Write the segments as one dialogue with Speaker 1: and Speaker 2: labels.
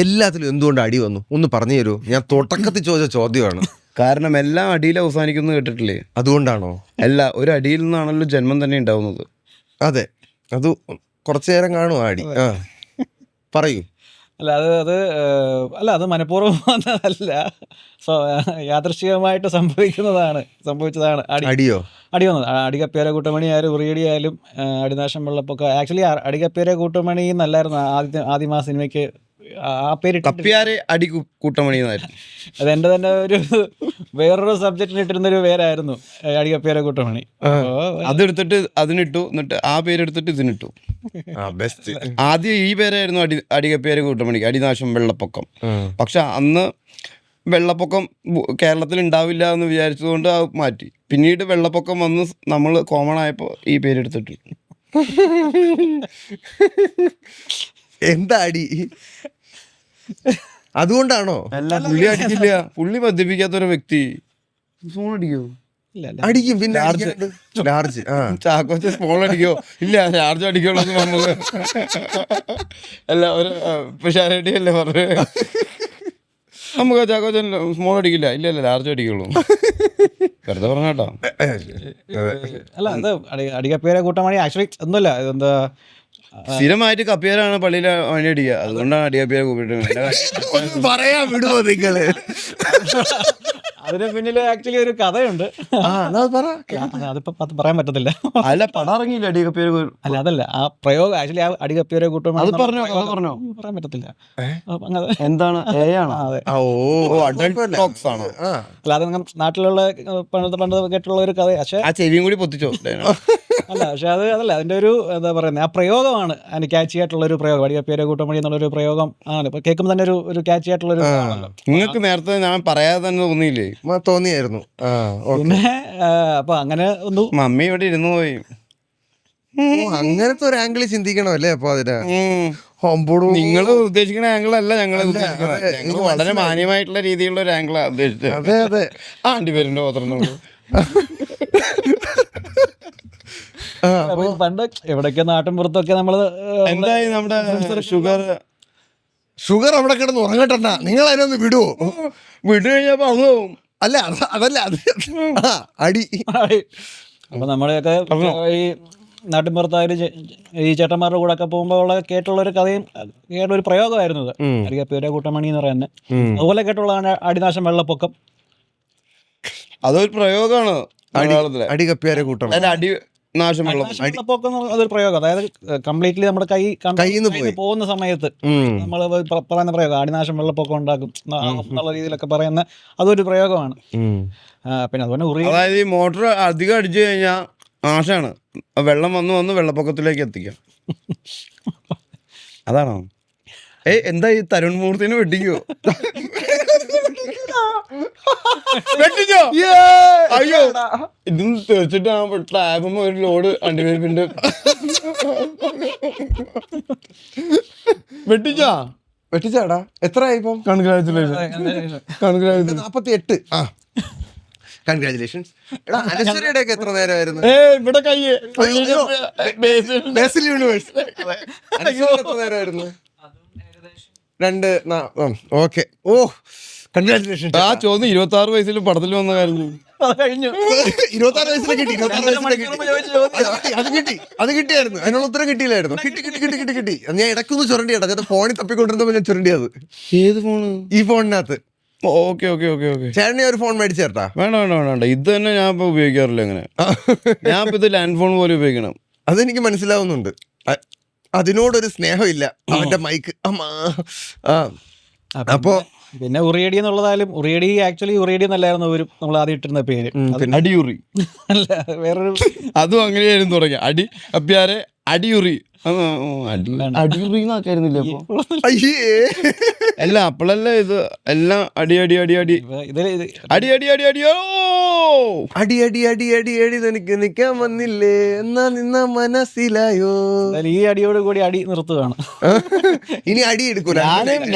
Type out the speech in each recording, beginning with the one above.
Speaker 1: എല്ലാത്തിലും എന്തുകൊണ്ട് അടി വന്നു ഒന്ന് പറഞ്ഞു തരുമോ? ഞാൻ തുടക്കത്തിൽ ചോദിച്ച ചോദ്യമാണ്.
Speaker 2: കാരണം എല്ലാം അടിയിൽ അവസാനിക്കുന്നു കേട്ടിട്ടില്ലേ?
Speaker 1: അതുകൊണ്ടാണോ?
Speaker 2: അല്ല, ഒരു അടിയിൽ നിന്നാണല്ലോ ജന്മം തന്നെ ഉണ്ടാവുന്നത്.
Speaker 1: അതെ, അത് കുറച്ചു നേരം കാണും ആ അടി. പറയൂ.
Speaker 3: അല്ല അത് മനഃപൂർവ്വം വന്നതല്ല, യാദൃശ്ചികമായിട്ട് സംഭവിച്ചതാണ്
Speaker 1: അടിയോ?
Speaker 3: അടി വന്നത്. അടികപ്പേര കൂട്ടമണി ആയാലും ഉറിയടി ആയാലും അടിനാശം വെള്ളപ്പൊക്കെ. ആക്ച്വലി അടികപ്പേര കൂട്ടമണി എന്നല്ലായിരുന്നു ആദ്യം ആ സിനിമയ്ക്ക് ആ പേര്.
Speaker 2: കപ്പ്യാരെ അടി കൂട്ടമണി എന്നായിരുന്നു.
Speaker 3: അതെന്റെ തന്നെ ഒരു വേറൊരു സബ്ജക്റ്റിന് ഇട്ടിരുന്നൊരു പേരായിരുന്നു അടികപ്പേര കൂട്ടമണി.
Speaker 2: അതെടുത്തിട്ട് അതിനിട്ടു, എന്നിട്ട് ആ പേരെടുത്തിട്ട് ഇതിനിട്ടു. ആദ്യം ഈ പേരായിരുന്നു അടികപ്പേര കൂട്ടമണി, അടിനാശം വെള്ളപ്പൊക്കം. പക്ഷെ അന്ന് വെള്ളപ്പൊക്കം കേരളത്തിൽ ഉണ്ടാവില്ല എന്ന് വിചാരിച്ചതുകൊണ്ട് അത് മാറ്റി. പിന്നീട് വെള്ളപ്പൊക്കം വന്ന് നമ്മൾ കോമൺ ആയപ്പോൾ ഈ പേരെടുത്തിട്ടു.
Speaker 1: എന്താ അടി? അതുകൊണ്ടാണോ?
Speaker 2: അല്ല, പുള്ളി അടിക്കില്ല. പുള്ളി മദ്യപിക്കാത്തൊരു വ്യക്തി. ഫോൺ അടിക്കോ?
Speaker 1: അടിക്കും. പിന്നെ ലാർജ്
Speaker 2: ചാക്കോച്ച സ്മോൾ അടിക്കോ? ഇല്ല, ലാർജ് അടിക്കുള്ളൂ നമുക്ക്. അല്ല, ഒരു പിഷാരടി അല്ലേ പറഞ്ഞേ. നമുക്ക് ചാക്കോച്ചൻ സ്മോൾ അടിക്കില്ല. ഇല്ല ലാർജ് അടിക്കുള്ളൂ. വെറുതെ പറഞ്ഞ കേട്ടോ.
Speaker 3: അല്ല, അത് അടികപ്പേര കൂട്ടമണി ആക്ച്വലി ഒന്നുമില്ല. ഇതെന്താ,
Speaker 2: സ്ഥിരമായിട്ട് കപ്പിയാരാണ് പള്ളിയിലെ വഴി അടിക്കുക. അതുകൊണ്ടാണ് അടികപ്പിയാരെ കൂപ്പിട്ട്
Speaker 1: പറയാൻ വിടുവോ നിങ്ങള്?
Speaker 3: അതിന് പിന്നിൽ ആക്ച്വലി ഒരു കഥയുണ്ട്. അതിപ്പോ പറയാൻ പറ്റത്തില്ല.
Speaker 2: അല്ല, പടം ഇറങ്ങിയില്ല അടികപ്പിയാരെ.
Speaker 3: അല്ല, അതല്ല ആ പ്രയോഗം. ആക്ച്വലി ആ അടികപ്പേരെ കൂട്ടമണി
Speaker 2: അത് പറഞ്ഞോ
Speaker 3: പറയാൻ പറ്റത്തില്ല.
Speaker 2: എന്താണ്?
Speaker 3: അതെ.
Speaker 2: അല്ല,
Speaker 3: അത് നാട്ടിലുള്ള പണ്ട് കേട്ടുള്ള ഒരു കഥ. പക്ഷെ
Speaker 2: ആ ചെവിയും കൂടി പൊത്തിച്ചോ?
Speaker 3: അല്ല, പക്ഷെ അതല്ല, അതിന്റെ ഒരു എന്താ പറയുന്നത്, ആ പ്രയോഗമാണ് അതിന് ക്യാച്ചി ആയിട്ടുള്ള ഒരു പ്രയോഗം. അടികപ്പേര കൂട്ടമണി എന്നുള്ളൊരു പ്രയോഗം ആണ്. ഇപ്പൊ കേൾക്കുമ്പോൾ തന്നെ ഒരു ക്യാച്ചി ആയിട്ടുള്ള ഒരു.
Speaker 2: നിങ്ങൾക്ക് നേരത്തെ ഞാൻ പറയാതെ തന്നെ തോന്നിയില്ലേ?
Speaker 1: തോന്നിയായിരുന്നു.
Speaker 3: പിന്നെ അപ്പൊ അങ്ങനെ ഒന്ന്
Speaker 2: മമ്മി ഇവിടെ ഇരുന്നു പോയി.
Speaker 1: അങ്ങനത്തെ ഒരു ആംഗിൾ ചിന്തിക്കണോ അല്ലേ? അപ്പൊ അതിന്
Speaker 2: നിങ്ങൾ ഉദ്ദേശിക്കുന്ന ആംഗിൾ അല്ല ഞങ്ങൾ ഉദ്ദേശിക്കുന്നത്. ഞങ്ങൾ വളരെ മാന്യമായിട്ടുള്ള രീതിയിലുള്ള ഒരു ആംഗിളാണ് ഉദ്ദേശിച്ചത്.
Speaker 1: അതെ അതെ.
Speaker 2: ആണ്ടി പേരിന്റെ ഓർമ്മ.
Speaker 3: പണ്ട് എവിടൊക്കെ നാട്ടിൻ പുറത്തൊക്കെ നമ്മള്
Speaker 2: എന്തായി നമ്മുടെ
Speaker 1: ഷുഗർ അവിടെ കിടന്ന് ഉറങ്ങട്ടണ്ട. നിങ്ങൾ അതിനൊന്ന് വിടുവോ?
Speaker 2: വിട്ടു കഴിഞ്ഞപ്പോ അങ്ങ് പോവും.
Speaker 1: അല്ല അതല്ല, അത് അടി.
Speaker 3: അപ്പൊ നമ്മളെയൊക്കെ ഈ നാട്ടിൻപുറത്തായാലും ഈ ചേട്ടന്മാരുടെ കൂടെ ഒക്കെ പോകുമ്പോൾ ഉള്ള കേട്ടുള്ളൊരു കഥയും കേട്ടൊരു പ്രയോഗമായിരുന്നു ഇത്. അടികപ്പേര കൂട്ടമണി എന്ന് പറയുന്നത്. അതുപോലെ കേട്ടുള്ളതാണ് അടിനാശം വെള്ളപ്പൊക്കം.
Speaker 2: അതൊരു പ്രയോഗമാണ്.
Speaker 1: അടികപ്പേര കൂട്ടം,
Speaker 3: വെള്ളപ്പൊക്കം അതൊരു പ്രയോഗം. അതായത് കംപ്ലീറ്റ്ലി നമ്മുടെ കയ്യിൽ നിന്ന് പോകുന്ന സമയത്ത് നമ്മൾ പറയുന്ന പ്രയോഗം അടിനാശം വെള്ളപ്പൊക്കം ഉണ്ടാക്കും എന്നുള്ള രീതിയിലൊക്കെ പറയുന്ന അതൊരു പ്രയോഗമാണ്. പിന്നെ അതുപോലെ
Speaker 2: അതായത് ഈ മോട്ടർ അധികം അടിച്ചു കഴിഞ്ഞാൽ നാശമാണ്. വെള്ളം വന്ന് വെള്ളപ്പൊക്കത്തിലേക്ക് എത്തിക്കാം. അതാണോ? എന്താ ഈ തരുൺ മൂർത്തിനെ വെട്ടിക്കോ? വെട്ടിച്ചോ? അയ്യോ, ഇതും തീർച്ചിട്ട് ആ ടാബും ഒരു ലോഡ് അണ്ടിവേപ്പിന്റെ
Speaker 1: വെട്ടിച്ചാടാ. എത്രയായി ഇപ്പം?
Speaker 2: കൺഗ്രാജുലേഷൻ.
Speaker 1: 48. കൺഗ്രാജുലേഷൻസ്. എടാ, അനശ്വരയുടെ ഒക്കെ എത്ര നേരമായിരുന്നു?
Speaker 2: ഇവിടെ കയ്യേ
Speaker 1: ബേസിൽ യൂണിവേഴ്സ്. എത്ര നേരമായിരുന്നു? 2. ഓക്കെ. ഓ, കൺഗ്രാജുലേഷൻ.
Speaker 2: ആ ചോദ്യം 26 വയസ്സിൽ പടത്തിൽ വന്ന കാര്യം
Speaker 3: കഴിഞ്ഞു.
Speaker 1: 26 വയസ്സിലെ കിട്ടി. അത് കിട്ടിയായിരുന്നു. അതിനുള്ള ഉത്തരം കിട്ടിയില്ലായിരുന്നു. കിട്ടി. ഞാൻ ഇടയ്ക്കൊന്ന് ചുരണ്ടിയാ. ഞാൻ ഫോണിൽ തപ്പിക്കൊണ്ടിരുന്നപ്പോ ഞാൻ ചുരണ്ടിയത്.
Speaker 2: ഏത് ഫോണ്?
Speaker 1: ഈ ഫോണിനകത്ത്.
Speaker 2: ഓക്കെ.
Speaker 1: ചേട്ടനെ ഒരു ഫോൺ മേടിച്ചു ചേർത്താ?
Speaker 2: വേണ്ട. ഇത് തന്നെ ഞാൻ ഇപ്പൊ ഉപയോഗിക്കാറില്ല. അങ്ങനെ ഞാൻ ഇപ്പൊ ഇത് ലാൻഡ് ഫോൺ പോലെ ഉപയോഗിക്കണം.
Speaker 1: അതെനിക്ക് മനസ്സിലാവുന്നുണ്ട്. അതിനോടൊരു സ്നേഹമില്ല അവന്റെ മൈക്ക്. അപ്പോ
Speaker 3: പിന്നെ ഉറിയടി എന്നുള്ളതായാലും ഉറിയടി ആക്ച്വലി ഉറിയടി എന്നല്ലായിരുന്നു നമ്മൾ ആദ്യം ഇട്ടിരുന്ന പേര്.
Speaker 2: അടിയുറി
Speaker 3: അല്ല, വേറൊരു
Speaker 2: അതും അങ്ങനെയായിരുന്നു തുടങ്ങി. അപ്പിയാരെ അടിയുറി. അടിയുറി എന്നാക്കായിരുന്നില്ല അപ്പൊ? അല്ല, അപ്പോഴല്ലേ ഇത് എല്ലാം അടിയോ
Speaker 1: അടി എനിക്ക് നിൽക്കാൻ വന്നില്ലേ എന്നാ നിന്ന മനസ്സിലായോ?
Speaker 3: ഈ അടിയോട് കൂടി അടി നിർത്തുകയാണ്.
Speaker 1: ഇനി അടി എടുക്കൂല.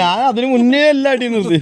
Speaker 2: ഞാൻ അതിന് മുന്നേ എല്ലാം അടി നിർത്തി.